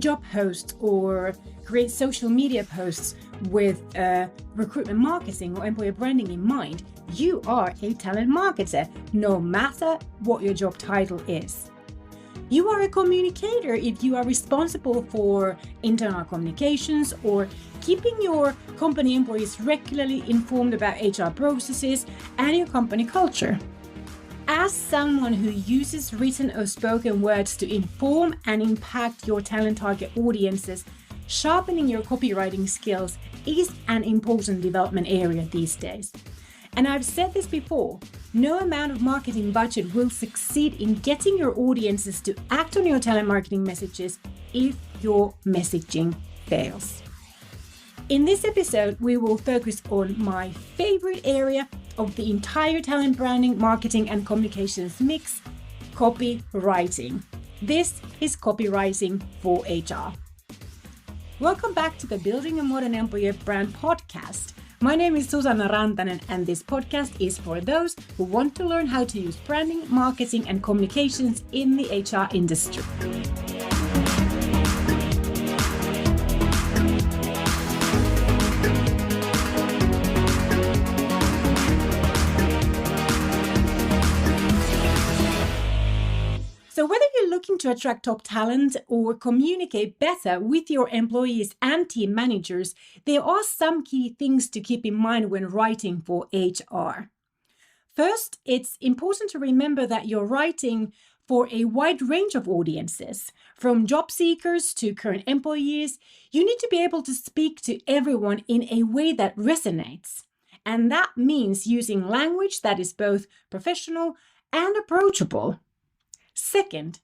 job posts or create social media posts with recruitment marketing or employer branding in mind, you are a talent marketer, no matter what your job title is. You are a communicator if you are responsible for internal communications or keeping your company employees regularly informed about HR processes and your company culture. As someone who uses written or spoken words to inform and impact your talent target audiences, sharpening your copywriting skills is an important development area these days. And I've said this before, no amount of marketing budget will succeed in getting your audiences to act on your talent marketing messages if your messaging fails. In this episode, we will focus on my favorite area of the entire talent branding, marketing, and communications mix, copywriting. This is Copywriting for HR. Welcome back to the Building a Modern Employer Brand podcast. My name is Susanna Rantanen, and this podcast is for those who want to learn how to use branding, marketing, and communications in the HR industry. So whether you're looking to attract top talent or communicate better with your employees and team managers, there are some key things to keep in mind when writing for HR. First, it's important to remember that you're writing for a wide range of audiences, from job seekers to current employees. You need to be able to speak to everyone in a way that resonates. And that means using language that is both professional and approachable. Second,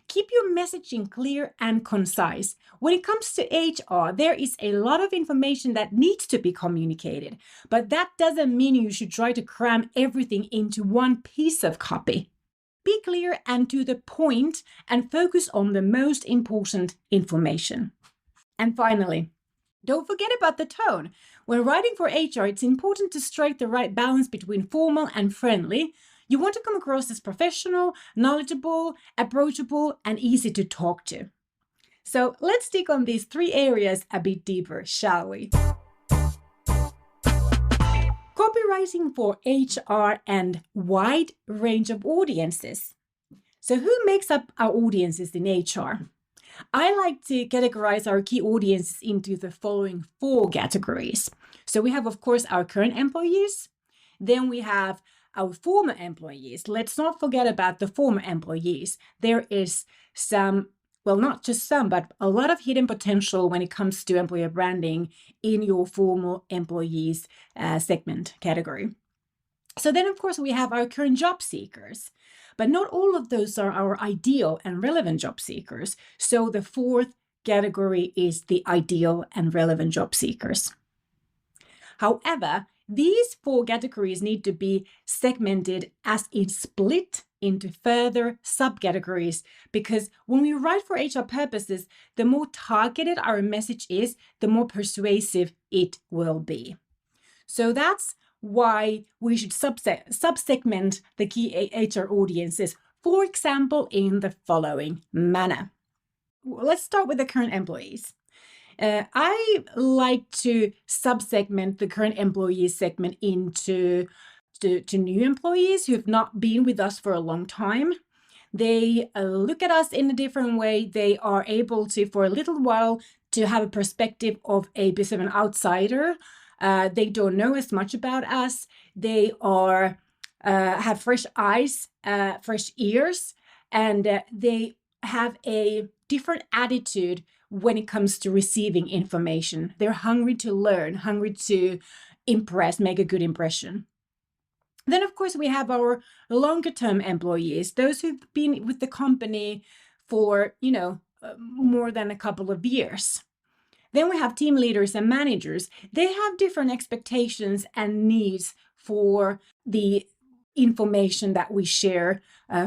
keep your messaging clear and concise. When it comes to HR, there is a lot of information that needs to be communicated, but that doesn't mean you should try to cram everything into one piece of copy. Be clear and to the point and focus on the most important information. And finally, don't forget about the tone. When writing for HR, it's important to strike the right balance between formal and friendly. You want to come across as professional, knowledgeable, approachable, and easy to talk to. So let's dig on these three areas a bit deeper, shall we? Copywriting for HR and wide range of audiences. So who makes up our audiences in HR? I like to categorize our key audiences into the following four categories. So we have, of course, our current employees. Then we have our former employees. Let's not forget about the former employees. There is some, well, not just some, but a lot of hidden potential when it comes to employer branding in your former employees segment category. So then, of course, we have our current job seekers, but not all of those are our ideal and relevant job seekers. So the fourth category is the ideal and relevant job seekers. However, these four categories need to be segmented as it's split into further subcategories, because when we write for HR purposes, the more targeted our message is, the more persuasive it will be. So that's why we should subsegment the key HR audiences, for example, in the following manner. Let's start with the current employees. I like to subsegment the current employees segment into new employees who've not been with us for a long time. They look at us in a different way. They are able to, for a little while, to have a perspective of a bit of an outsider. They don't know as much about us. They are have fresh eyes, fresh ears, and they have a different attitude when it comes to receiving information. They're hungry to learn, hungry to impress, make a good impression. Then, of course, we have our longer term employees, those who've been with the company for, more than a couple of years. Then we have team leaders and managers. They have different expectations and needs for the information that we share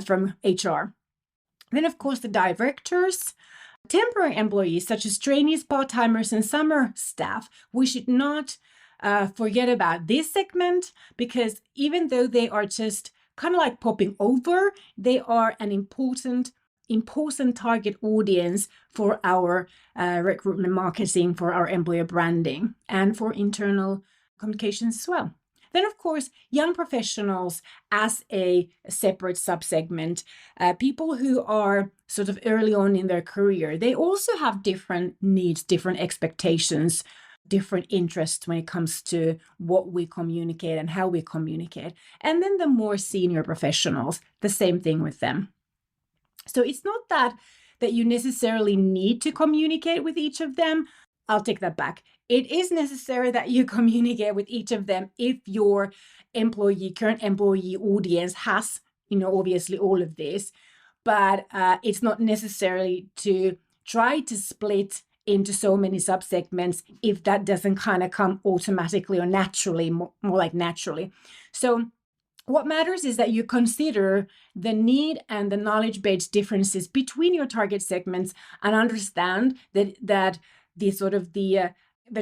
from HR. Then, of course, the directors, temporary employees such as trainees, part-timers, and summer staff. We should not forget about this segment, because even though they are just kind of like popping over, they are an important important target audience for our recruitment marketing, for our employer branding, and for internal communications as well. Then, of course, young professionals as a separate subsegment, people who are sort of early on in their career, they also have different needs, different expectations, different interests when it comes to what we communicate and how we communicate. And then the more senior professionals, the same thing with them. So it's not that you necessarily need to communicate with each of them. I'll take that back. It is necessary that you communicate with each of them if your current employee audience has, obviously all of this, but it's not necessary to try to split into so many subsegments if that doesn't kind of come automatically or naturally, more like naturally. So what matters is that you consider the need and the knowledge-based differences between your target segments and understand that the sort of the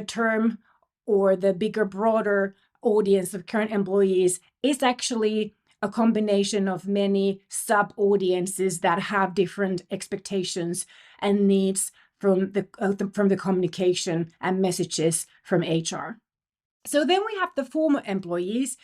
term or the bigger, broader audience of current employees is actually a combination of many sub-audiences that have different expectations and needs from the communication and messages from HR. So then we have the former employees.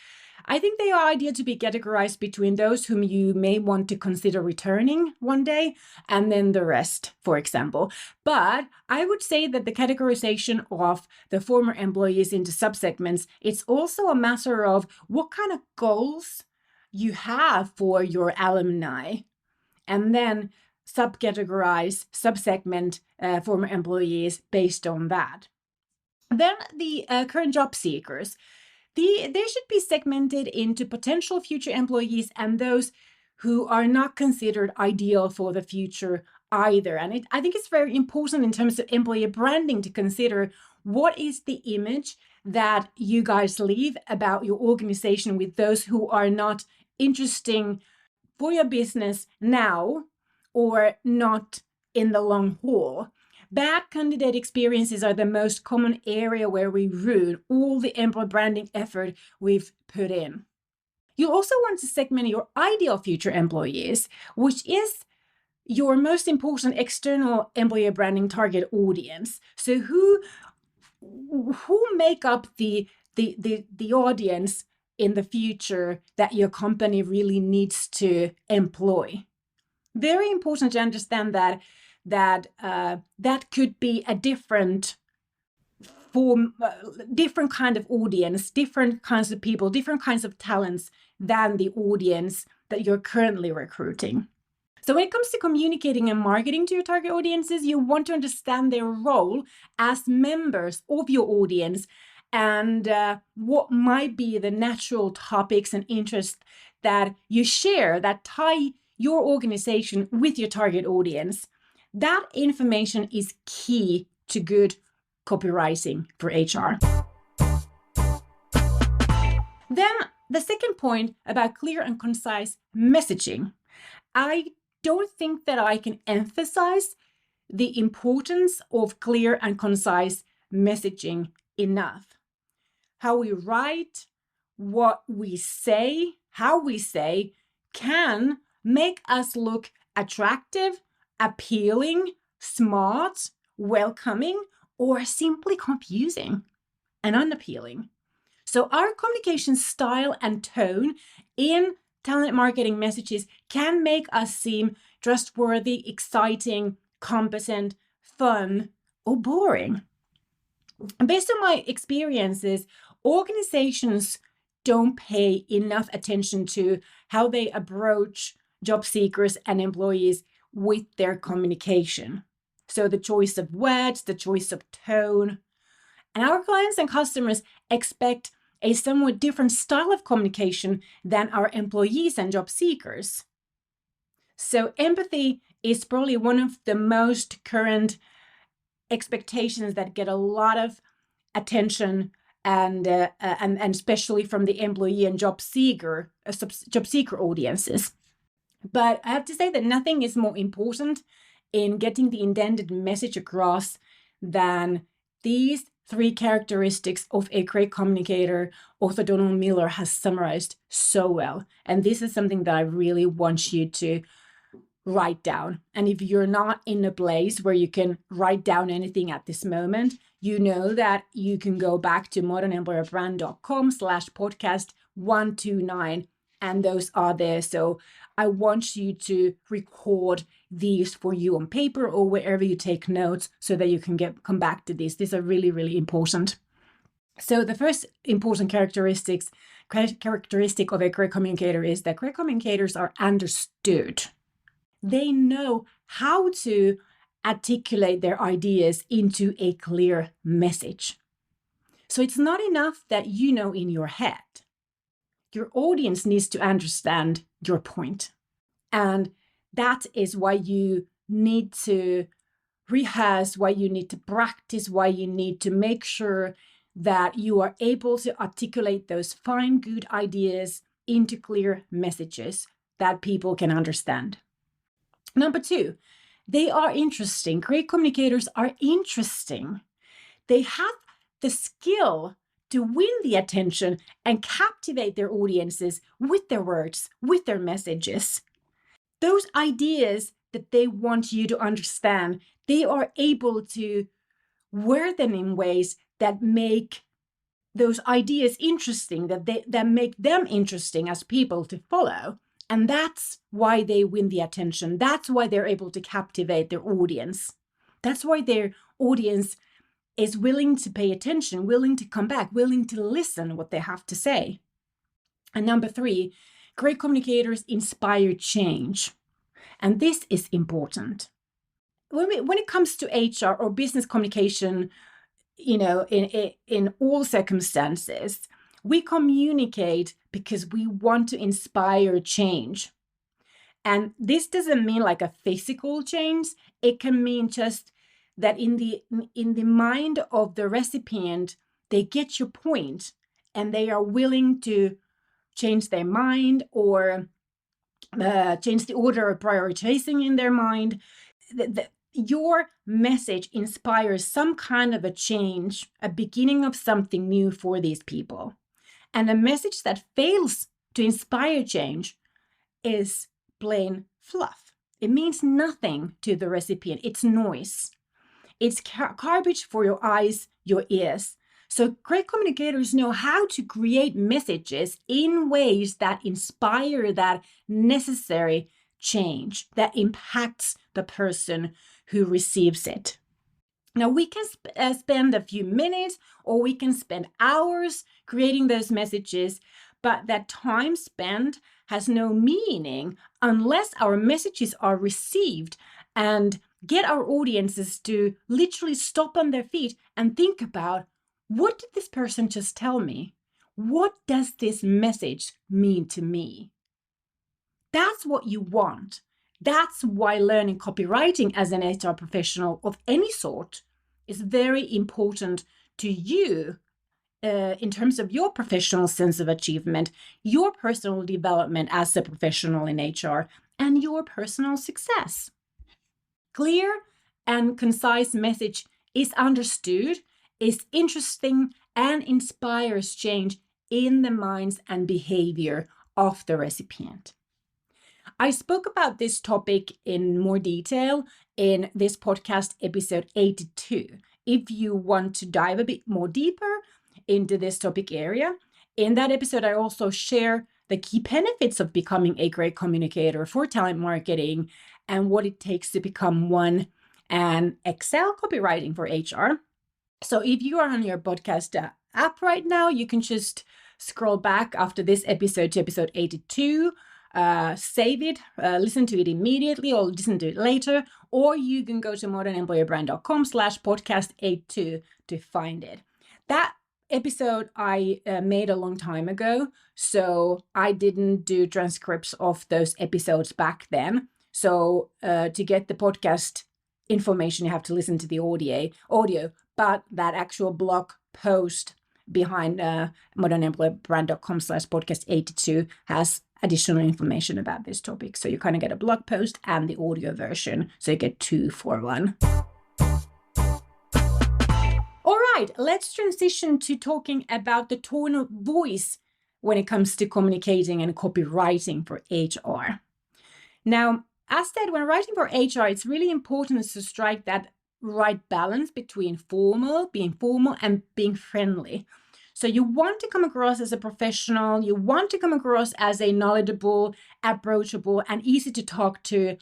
I think they are ideal to be categorized between those whom you may want to consider returning one day and then the rest, for example. But I would say that the categorization of the former employees into subsegments, it's also a matter of what kind of goals you have for your alumni, and then subsegment former employees based on that. Then the current job seekers. They should be segmented into potential future employees and those who are not considered ideal for the future either. And I think it's very important in terms of employer branding to consider what is the image that you guys leave about your organization with those who are not interesting for your business now or not in the long haul. Bad candidate experiences are the most common area where we ruin all the employer branding effort we've put in. You also want to segment your ideal future employees, which is your most important external employer branding target audience. So who make up the audience in the future that your company really needs to employ? Very important to understand that could be a different form, different kind of audience, different kinds of people, different kinds of talents than the audience that you're currently recruiting. So when it comes to communicating and marketing to your target audiences, you want to understand their role as members of your audience and what might be the natural topics and interests that you share that tie your organization with your target audience. That information is key to good copywriting for HR. Then the second point about clear and concise messaging. I don't think that I can emphasize the importance of clear and concise messaging enough. How we write, what we say, how we say can make us look attractive, appealing, smart, welcoming, or simply confusing and unappealing. So our communication style and tone in talent marketing messages can make us seem trustworthy, exciting, competent, fun, or boring. And based on my experiences, organizations don't pay enough attention to how they approach job seekers and employees with their communication. So the choice of words, the choice of tone. And our clients and customers expect a somewhat different style of communication than our employees and job seekers. So empathy is probably one of the most current expectations that get a lot of attention and especially from the employee and job seeker audiences. But I have to say that nothing is more important in getting the intended message across than these 3 characteristics of a great communicator. Author Donald Miller has summarized so well. And this is something that I really want you to write down. And if you're not in a place where you can write down anything at this moment, you know that you can go back to modernemployerbrand.com/podcast129, and those are there. So I want you to record these for you on paper or wherever you take notes so that you can come back to these. These are really, really important. So the first important characteristic of a great communicator is that great communicators are understood. They know how to articulate their ideas into a clear message. So it's not enough that you know in your head. Your audience needs to understand your point. And that is why you need to rehearse, why you need to practice, why you need to make sure that you are able to articulate those fine, good ideas into clear messages that people can understand. Number 2, they are interesting. Great communicators are interesting. They have the skill to win the attention and captivate their audiences with their words, with their messages. Those ideas that they want you to understand, they are able to word them in ways that make those ideas interesting, that make them interesting as people to follow. And that's why they win the attention. That's why they're able to captivate their audience. That's why their audience is willing to pay attention, willing to come back, willing to listen what they have to say. And number 3, great communicators inspire change. And this is important. When it comes to HR or business communication, in all circumstances, we communicate because we want to inspire change. And this doesn't mean like a physical change. It can mean just that in the mind of the recipient, they get your point and they are willing to change their mind or change the order of prioritizing in their mind. Your message inspires some kind of a change, a beginning of something new for these people. And a message that fails to inspire change is plain fluff. It means nothing to the recipient. It's noise. It's garbage for your eyes, your ears. So great communicators know how to create messages in ways that inspire that necessary change that impacts the person who receives it. Now, we can spend a few minutes or we can spend hours creating those messages, but that time spent has no meaning unless our messages are received and get our audiences to literally stop on their feet and think about, what did this person just tell me? What does this message mean to me? That's what you want. That's why learning copywriting as an HR professional of any sort is very important to you in terms of your professional sense of achievement, your personal development as a professional in HR, and your personal success. Clear and concise message is understood, is interesting, and inspires change in the minds and behavior of the recipient. I spoke about this topic in more detail in this podcast episode 82. If you want to dive a bit more deeper into this topic area, in that episode, I also share the key benefits of becoming a great communicator for talent marketing and what it takes to become one and excel copywriting for HR. So if you are on your podcast app right now, you can just scroll back after this episode to episode 82. Save it, listen to it immediately or listen to it later, or you can go to modernemployerbrand.com/podcast82 to find it. That episode I made a long time ago, so I didn't do transcripts of those episodes back then. So to get the podcast information, you have to listen to the audio, but that actual blog post behind modernemployerbrand.com/podcast82 has additional information about this topic. So you kind of get a blog post and the audio version. So you get 2 for 1. All right, let's transition to talking about the tone of voice when it comes to communicating and copywriting for HR. Now, As said, when writing for HR, it's really important to strike that right balance between being formal and being friendly. So you want to come across as a professional, you want to come across as a knowledgeable, approachable, and easy to talk to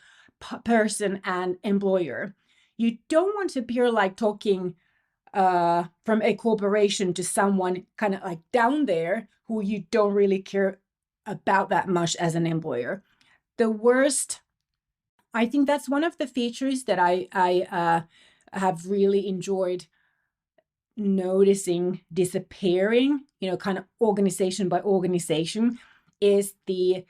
person and employer. You don't want to appear like talking from a corporation to someone kind of like down there who you don't really care about that much as an employer. The worst, I think that's one of the features that I have really enjoyed noticing disappearing, kind of organization by organization, is the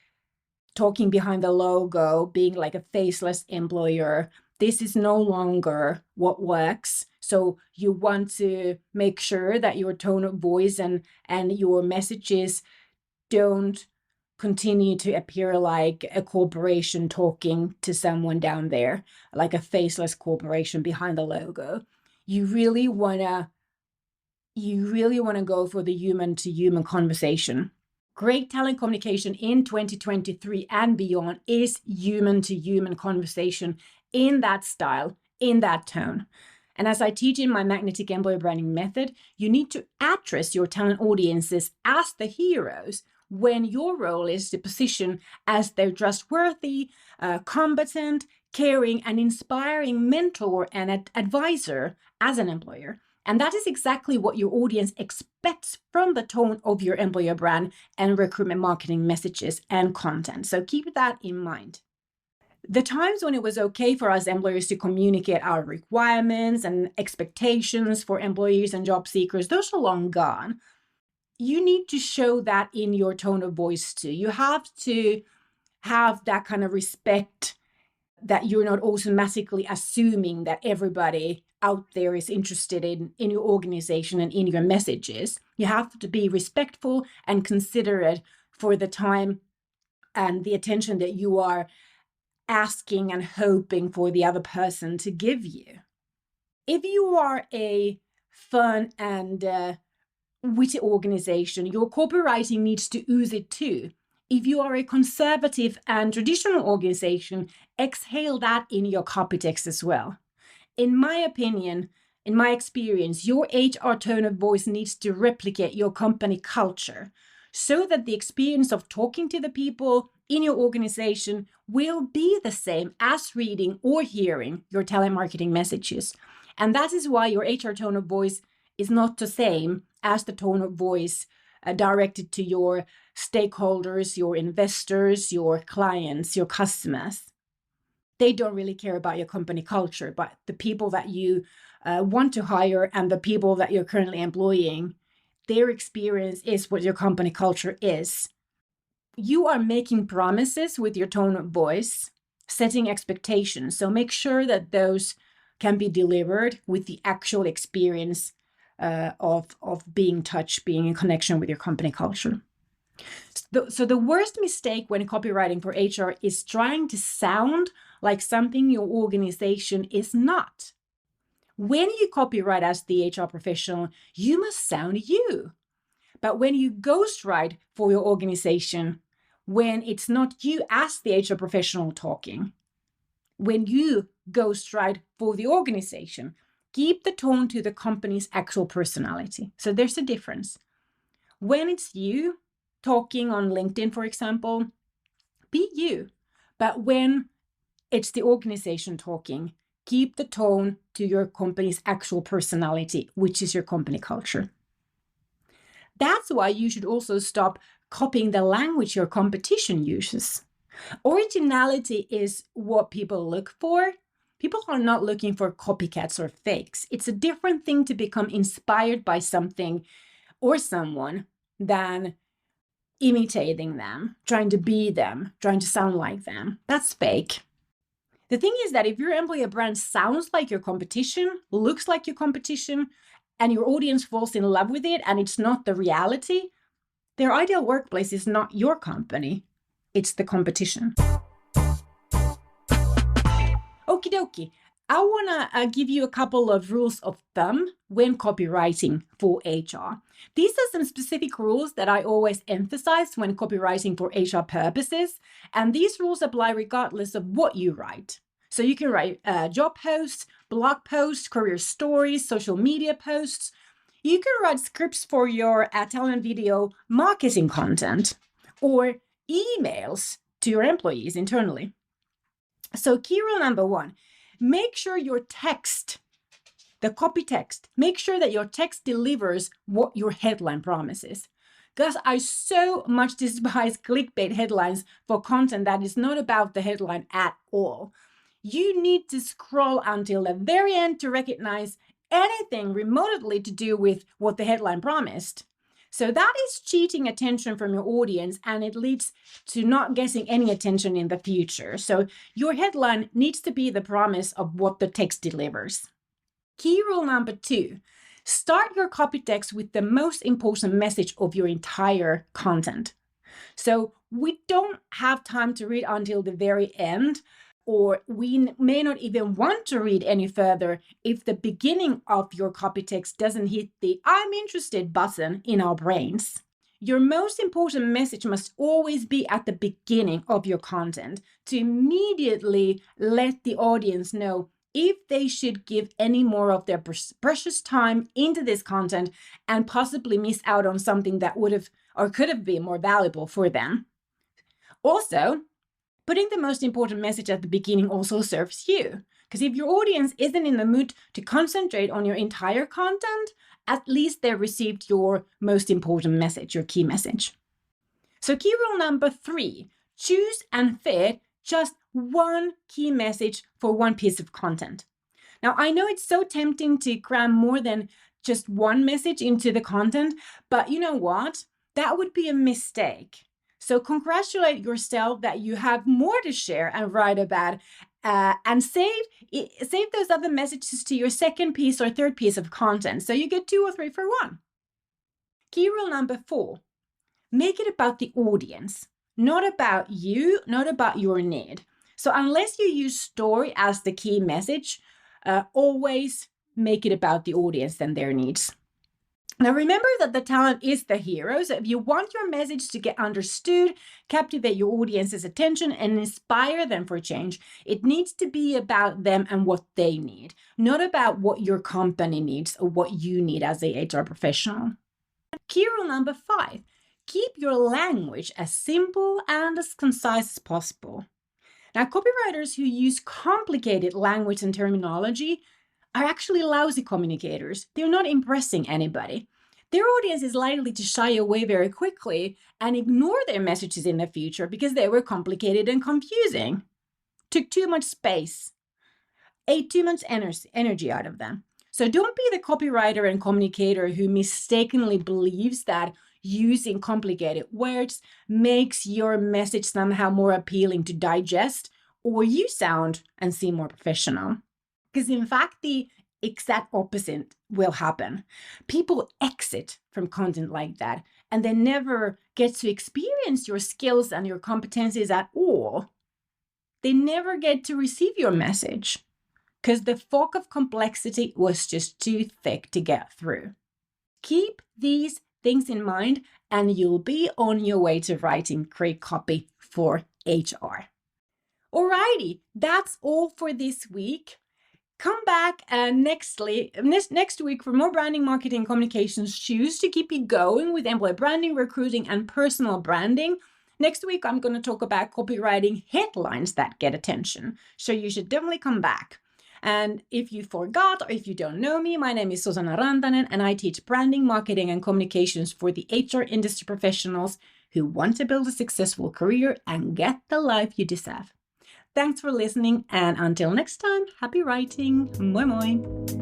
talking behind the logo, being like a faceless employer. This is no longer what works. So you want to make sure that your tone of voice and your messages don't continue to appear like a corporation talking to someone down there, like a faceless corporation behind the logo. You really want to go for the human to human conversation. Great talent communication in 2023 and beyond is human to human conversation in that style, in that tone. And as I teach in my magnetic employer branding method, you need to address your talent audiences as the heroes when your role is to position as their trustworthy, competent, caring, and inspiring mentor and advisor as an employer. And that is exactly what your audience expects from the tone of your employer brand and recruitment marketing messages and content. So keep that in mind. The times when it was okay for us employers to communicate our requirements and expectations for employees and job seekers, those are long gone. You need to show that in your tone of voice too. You have to have that kind of respect, that you're not automatically assuming that everybody out there is interested in your organization and in your messages. You have to be respectful and considerate for the time and the attention that you are asking and hoping for the other person to give you. If you are a fun and witty organization, your copywriting needs to ooze it too. If you are a conservative and traditional organization, exhale that in your copy text as well. In my opinion, in my experience, your HR tone of voice needs to replicate your company culture so that the experience of talking to the people in your organization will be the same as reading or hearing your talent marketing messages. And that is why your HR tone of voice is not the same as the tone of voice directed to your stakeholders, your investors, your clients, your customers. They don't really care about your company culture, but the people that you want to hire and the people that you're currently employing, their experience is what your company culture is. You are making promises with your tone of voice, setting expectations. So make sure that those can be delivered with the actual experience of being touched, being in connection with your company culture. So the worst mistake when copywriting for HR is trying to sound like something your organization is not. When you copywrite as the HR professional, you must sound you. But when you ghostwrite for your organization, when it's not you as the HR professional talking, when you ghostwrite for the organization, keep the tone to the company's actual personality. So there's a difference. When it's you talking on LinkedIn, for example, be you. But when it's the organization talking, keep the tone to your company's actual personality, which is your company culture. That's why you should also stop copying the language your competition uses. Originality is what people look for. People are not looking for copycats or fakes. It's a different thing to become inspired by something or someone than imitating them, trying to be them, trying to sound like them. That's fake. The thing is that if your employer brand sounds like your competition, looks like your competition, and your audience falls in love with it and it's not the reality, their ideal workplace is not your company, it's the competition. Okie dokie. I want to give you a couple of rules of thumb when copywriting for HR. These are some specific rules that I always emphasize when copywriting for HR purposes, and these rules apply regardless of what you write. So you can write job posts, blog posts, career stories, social media posts. You can write scripts for your talent video marketing content or emails to your employees internally. So key rule number one, make sure your text, the copy text, make sure that your text delivers what your headline promises. Because I so much despise clickbait headlines for content that is not about the headline at all. You need to scroll until the very end to recognize anything remotely to do with what the headline promised. So that is cheating attention from your audience, and it leads to not getting any attention in the future. So your headline needs to be the promise of what the text delivers. Key rule number two, start your copy text with the most important message of your entire content. So we don't have time to read until the very end, or we may not even want to read any further if the beginning of your copy text doesn't hit the I'm interested button in our brains. Your most important message must always be at the beginning of your content to immediately let the audience know if they should give any more of their precious time into this content and possibly miss out on something that would have or could have been more valuable for them. Also, putting the most important message at the beginning also serves you, because if your audience isn't in the mood to concentrate on your entire content, at least they received your most important message, your key message. So key rule number three, choose and fit just one key message for one piece of content. Now, I know it's so tempting to cram more than just one message into the content, but you know what? That would be a mistake. So congratulate yourself that you have more to share and write about, and save those other messages to your second piece or third piece of content. So you get 2 or 3 for 1. Key rule number 4, make it about the audience, not about you, not about your need. So unless you use story as the key message, always make it about the audience and their needs. Now, remember that the talent is the hero. So if you want your message to get understood, captivate your audience's attention, and inspire them for change, it needs to be about them and what they need, not about what your company needs or what you need as a HR professional. Key rule number 5, keep your language as simple and as concise as possible. Now, copywriters who use complicated language and terminology are actually lousy communicators. They're not impressing anybody. Their audience is likely to shy away very quickly and ignore their messages in the future because they were complicated and confusing, took too much space, ate too much energy out of them. So don't be the copywriter and communicator who mistakenly believes that using complicated words makes your message somehow more appealing to digest, or you sound and seem more professional. Because in fact, the exact opposite will happen. People exit from content like that, and they never get to experience your skills and your competencies at all. They never get to receive your message because the fog of complexity was just too thick to get through. Keep these things in mind, and you'll be on your way to writing great copy for HR. Alrighty, that's all for this week. Come back next week for more branding, marketing, communications shoes to keep you going with employee branding, recruiting, and personal branding. Next week, I'm going to talk about copywriting headlines that get attention. So you should definitely come back. And if you forgot or if you don't know me, my name is Susanna Rantanen, and I teach branding, marketing, and communications for the HR industry professionals who want to build a successful career and get the life you deserve. Thanks for listening, and until next time, happy writing. Moi moi!